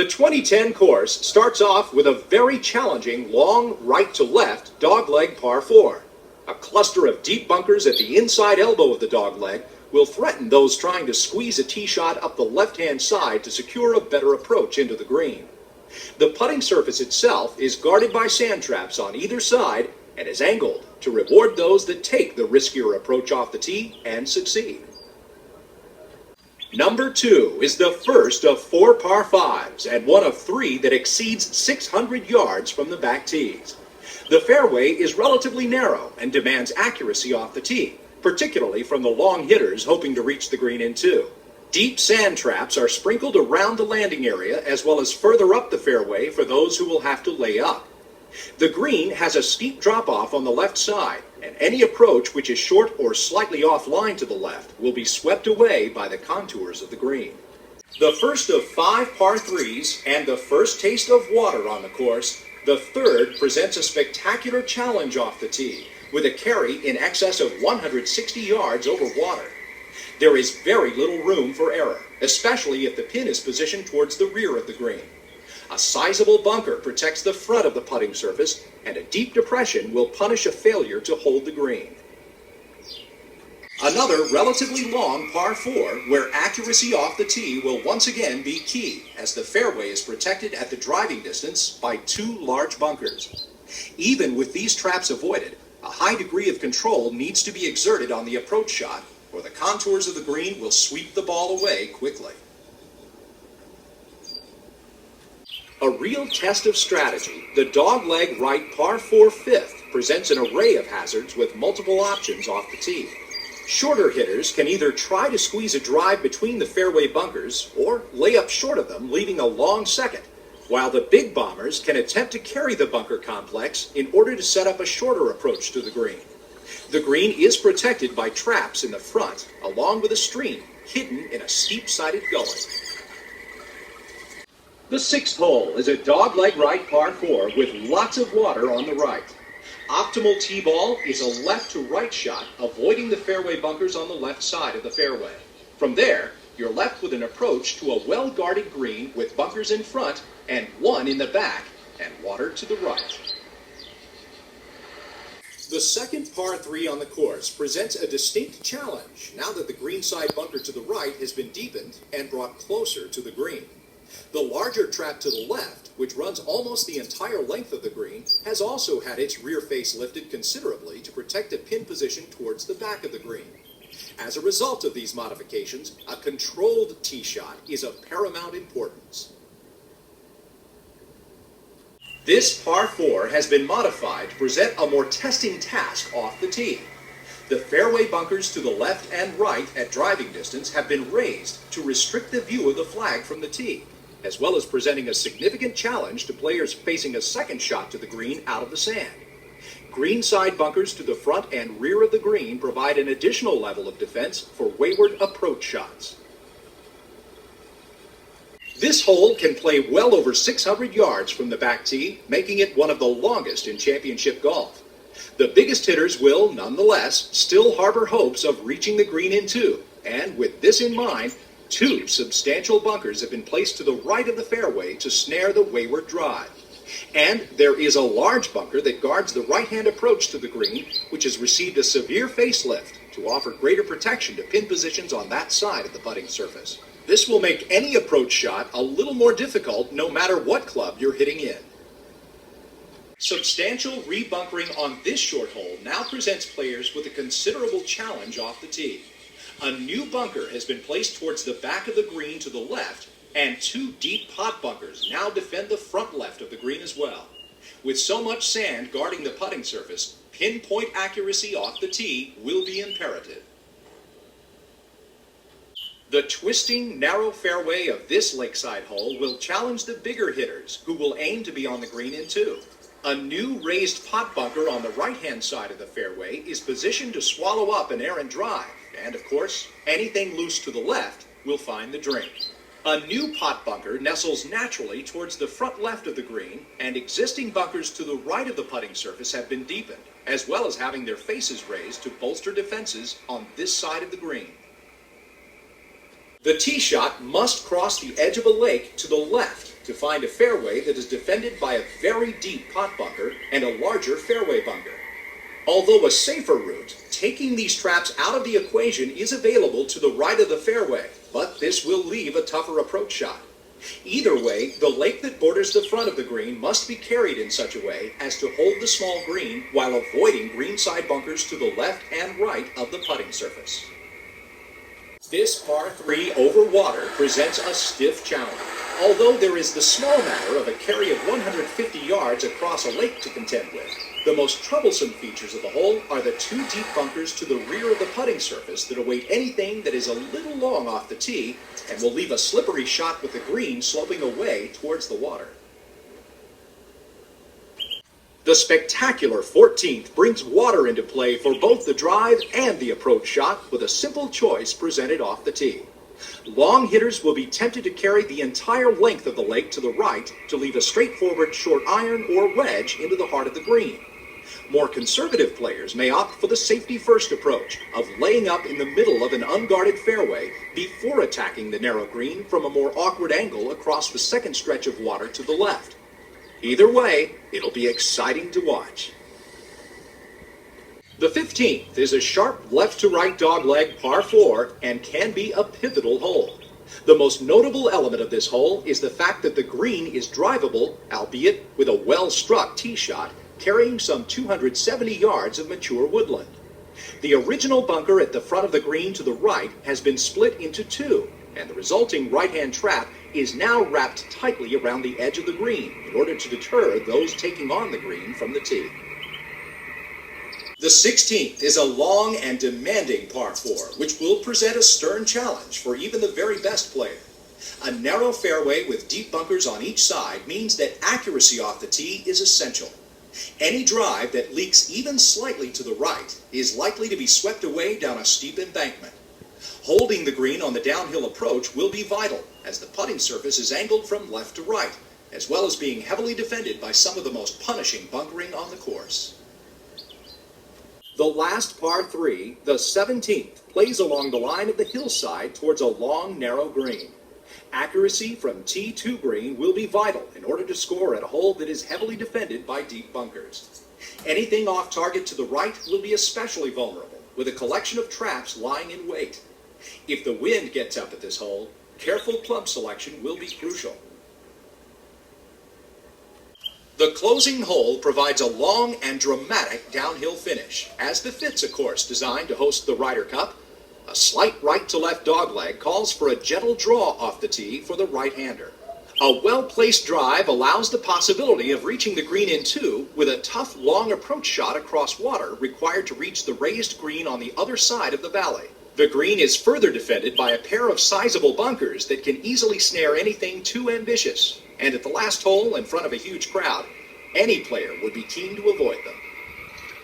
The 2010 course starts off with a very challenging long right-to-left dogleg par 4. A cluster of deep bunkers at the inside elbow of the dogleg will threaten those trying to squeeze a tee shot up the left-hand side to secure a better approach into the green. The putting surface itself is guarded by sand traps on either side and is angled to reward those that take the riskier approach off the tee and succeed. Number 2 is the first of 4 par 5s and one of 3 that exceeds 600 yards from the back tees. The fairway is relatively narrow and demands accuracy off the tee, particularly from the long hitters hoping to reach the green in 2. Deep sand traps are sprinkled around the landing area as well as further up the fairway for those who will have to lay up. The green has a steep drop-off on the left side, and any approach which is short or slightly offline to the left will be swept away by the contours of the green. The first of 5 par 3s and the first taste of water on the course, the third presents a spectacular challenge off the tee, with a carry in excess of 160 yards over water. There is very little room for error, especially if the pin is positioned towards the rear of the green. A sizable bunker protects the front of the putting surface, and a deep depression will punish a failure to hold the green. Another relatively long par 4, where accuracy off the tee will once again be key, as the fairway is protected at the driving distance by 2 large bunkers. Even with these traps avoided, a high degree of control needs to be exerted on the approach shot, or the contours of the green will sweep the ball away quickly. A real test of strategy, the dogleg right par 4 5th presents an array of hazards with multiple options off the tee. Shorter hitters can either try to squeeze a drive between the fairway bunkers or lay up short of them, leaving a long second, while the big bombers can attempt to carry the bunker complex in order to set up a shorter approach to the green. The green is protected by traps in the front, along with a stream hidden in a steep-sided gully. The 6th hole is a dogleg right par 4 with lots of water on the right. Optimal tee ball is a left-to-right shot, avoiding the fairway bunkers on the left side of the fairway. From there, you're left with an approach to a well-guarded green with bunkers in front and 1 in the back and water to the right. The second par 3 on the course presents a distinct challenge now that the greenside bunker to the right has been deepened and brought closer to the green. The larger trap to the left, which runs almost the entire length of the green, has also had its rear face lifted considerably to protect a pin position towards the back of the green. As a result of these modifications, a controlled tee shot is of paramount importance. This par 4 has been modified to present a more testing task off the tee. The fairway bunkers to the left and right at driving distance have been raised to restrict the view of the flag from the tee, as well as presenting a significant challenge to players facing a second shot to the green out of the sand. Greenside bunkers to the front and rear of the green provide an additional level of defense for wayward approach shots. This hole can play well over 600 yards from the back tee, making it one of the longest in championship golf. The biggest hitters will, nonetheless, still harbor hopes of reaching the green in 2, and with this in mind, 2 substantial bunkers have been placed to the right of the fairway to snare the wayward drive. And there is a large bunker that guards the right-hand approach to the green, which has received a severe facelift to offer greater protection to pin positions on that side of the putting surface. This will make any approach shot a little more difficult no matter what club you're hitting in. Substantial rebunkering on this short hole now presents players with a considerable challenge off the tee. A new bunker has been placed towards the back of the green to the left, and 2 deep pot bunkers now defend the front left of the green as well. With so much sand guarding the putting surface, pinpoint accuracy off the tee will be imperative. The twisting, narrow fairway of this lakeside hole will challenge the bigger hitters, who will aim to be on the green in 2. A new raised pot bunker on the right-hand side of the fairway is positioned to swallow up an errant drive, and of course, anything loose to the left will find the drink. A new pot bunker nestles naturally towards the front left of the green, and existing bunkers to the right of the putting surface have been deepened, as well as having their faces raised to bolster defenses on this side of the green. The tee shot must cross the edge of a lake to the left to find a fairway that is defended by a very deep pot bunker and a larger fairway bunker. Although a safer route, taking these traps out of the equation is available to the right of the fairway, but this will leave a tougher approach shot. Either way, the lake that borders the front of the green must be carried in such a way as to hold the small green while avoiding greenside bunkers to the left and right of the putting surface. This par 3 over water presents a stiff challenge. Although there is the small matter of a carry of 150 yards across a lake to contend with, the most troublesome features of the hole are the 2 deep bunkers to the rear of the putting surface that await anything that is a little long off the tee and will leave a slippery shot with the green sloping away towards the water. The spectacular 14th brings water into play for both the drive and the approach shot with a simple choice presented off the tee. Long hitters will be tempted to carry the entire length of the lake to the right to leave a straightforward short iron or wedge into the heart of the green. More conservative players may opt for the safety-first approach of laying up in the middle of an unguarded fairway before attacking the narrow green from a more awkward angle across the second stretch of water to the left. Either way, it'll be exciting to watch. The 15th is a sharp left-to-right dogleg par 4 and can be a pivotal hole. The most notable element of this hole is the fact that the green is drivable, albeit with a well-struck tee shot, carrying some 270 yards of mature woodland. The original bunker at the front of the green to the right has been split into 2, and the resulting right-hand trap is now wrapped tightly around the edge of the green in order to deter those taking on the green from the tee. The 16th is a long and demanding par 4, which will present a stern challenge for even the very best player. A narrow fairway with deep bunkers on each side means that accuracy off the tee is essential. Any drive that leaks even slightly to the right is likely to be swept away down a steep embankment. Holding the green on the downhill approach will be vital, as the putting surface is angled from left to right, as well as being heavily defended by some of the most punishing bunkering on the course. The last par 3, the 17th, plays along the line of the hillside towards a long, narrow green. Accuracy from tee to green will be vital in order to score at a hole that is heavily defended by deep bunkers. Anything off target to the right will be especially vulnerable, with a collection of traps lying in wait. If the wind gets up at this hole, careful club selection will be crucial. The closing hole provides a long and dramatic downhill finish, as befits a course designed to host the Ryder Cup. A slight right-to-left dogleg calls for a gentle draw off the tee for the right-hander. A well-placed drive allows the possibility of reaching the green in 2 with a tough, long approach shot across water required to reach the raised green on the other side of the valley. The green is further defended by a pair of sizable bunkers that can easily snare anything too ambitious. And at the last hole in front of a huge crowd, any player would be keen to avoid them.